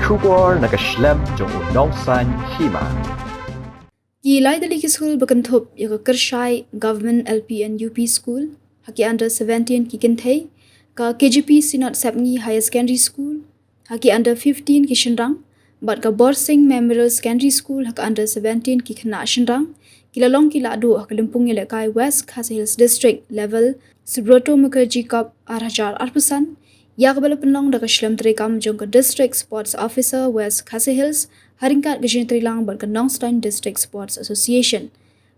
Shubor nakaslem jong unongsan Hima. Gilai dali ki school bakanthop yaga Kyrshai Government LP and UP School haki under 17 kikinthei ka KGP Synod Sapni Higher Secondary School haki under 15 kishinrang but ka Borsing Memorial Secondary School haki under 17 kikhna shinrang kilalong kilado haki limpung elekai West Khasi Hills District level Subroto Mukherjee Cup 8% Yakabala penlong da kashlam trikam jong ka District Sports Officer West Khasi Hills haringkat gajin trilang bar ka Nongstein District Sports Association.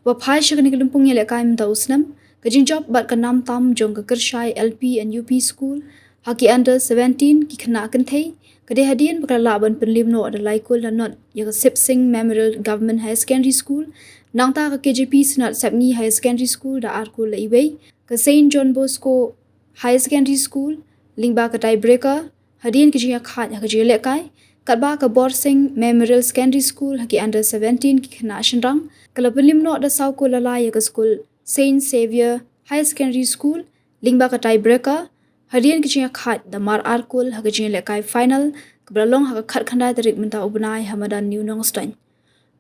Wa phai shakani kalimpung yele kaim ta usnam gajin job bar ka nam tam jong ka Kyrshai LP and UP School haki under 17 ki khna kan thei kade hadian bakra laban penlim no ada laikul na not ya ka Sipsing Memorial Government Higher Secondary School nangta ka KGP Synod Sapni Higher Secondary School da arkul la iwei ka Saint John Bosco Higher Secondary School lingba ka tiebreaker hadian ki jiya khat ya ka jile kai Kadba ka Borsing Memorial Secondary School haki under 17 ki khna shinrang kalapelim no da saw ko lala ya ka school Saint Xavier High Secondary School lingba ka tiebreaker hadian ki jiya khat da mar arkul haki jile kai final kabralong haka khat khanda tarik minta ubnai hamadan New Nongstein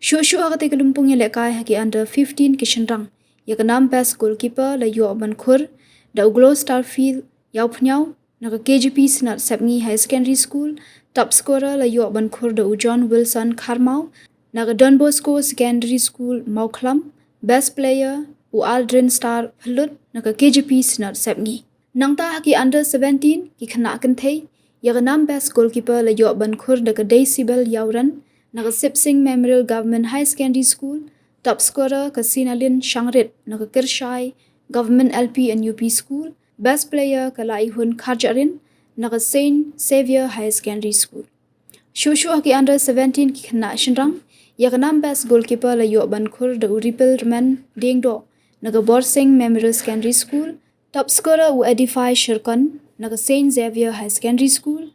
shu haka te kalumpung ya lekai haki under 15 ki shinrang ya ka nam best goalkeeper la yo ban khur da uglo starfield yaw phnyau na ka KGP Synod Sapni High Secondary School top scorer la yo ban khur da John Wilson Kharmau na ka Don Bosco Secondary School Maukhlam best player u Aldrin Star Phalut na ka KGP Synod Sapni nangta haki under 17 ki khna kan thei ya ka nam best goalkeeper la yo ban khur da ka Daisybel Yauran na ka Sipsing Memorial Government High Secondary School top scorer ka Sinalin Shangrit na ka Kyrshai Government LP and UP School best player ka Lai Hun Kharjarin na ka Saint Xavier High Secondary School shu haki under 17 ki khna shinrang ya ka nam best goalkeeper la yo ban khur da Uripil Rman Dengdo na ka Borsing Memorial Secondary School top scorer u Edify Shirkan na ka Saint Xavier High Secondary School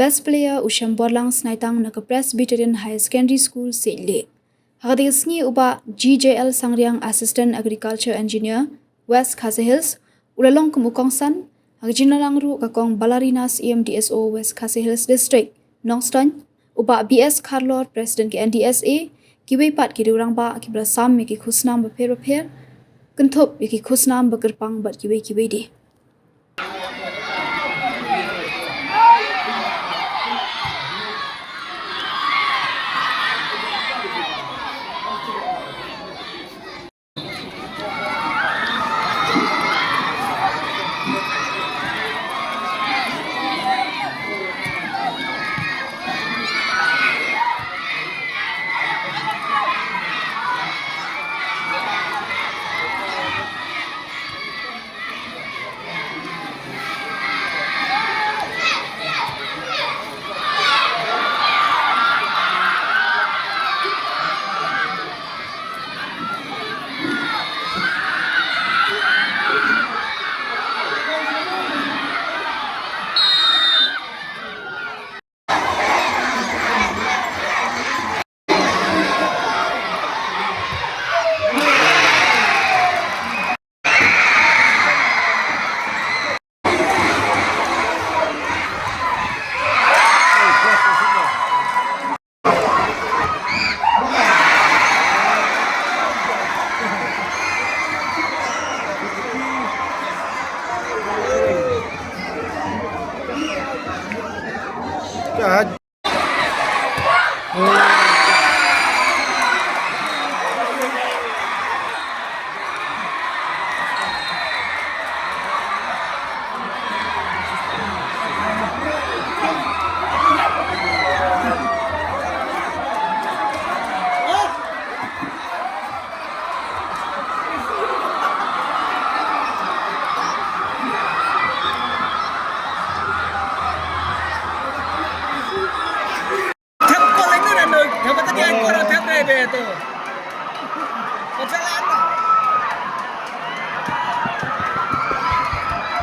best player u Shamborlang Snaitang na ka Presbyterian High Secondary School Sele hadi sngi uba GJL Sangriang Assistant Agriculture Engineer West Khasi Hills ulalong kumukongsan hagjinalang ru ka kong Ballarinas EMDSO West Khasi Hills District Nongstein uba BS Carlor President ke NDSA kiwei pat ki urang ba ki brasam ki khusnam ba pher kunthop ki khusnam ba kerpang ba kiwei di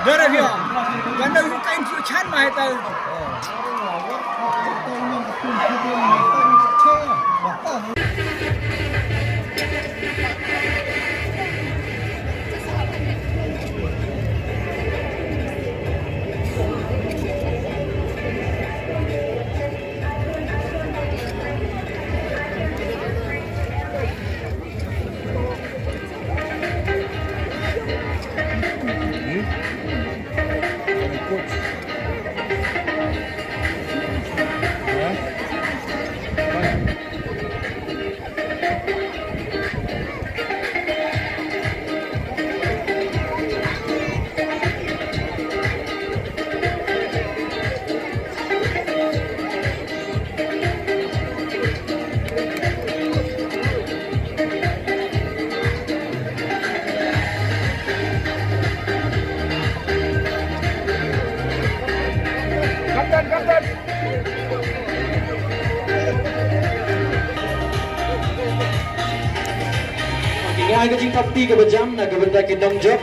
Dora vio. Quando sta in chan ma ta. Kai ka jing top 3 ka bajam na ka benda ke dong job.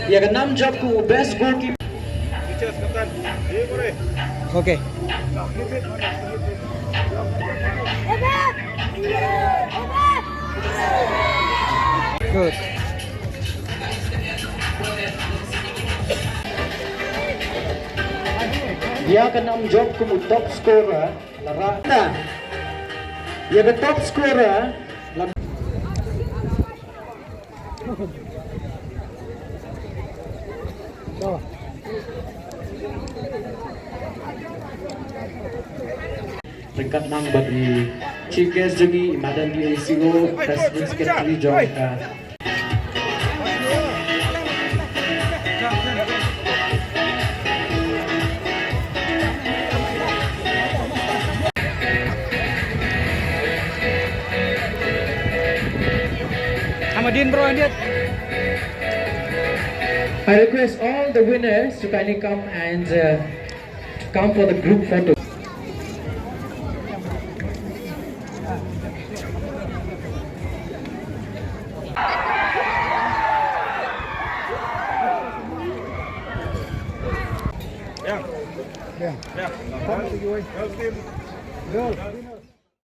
Ya ka 6 job ku best goalkeeper. Okey. Good. Dia ka 6 job ku top scorer. Lara na. Ya ka top scorer. Dekat nang bagi Chief Guest Jogi Madam di Sigo President Secretary John ka. Hamadin bro dia. I request all the winners to kindly come and come for the group photo. Yeah. Come to you. Go.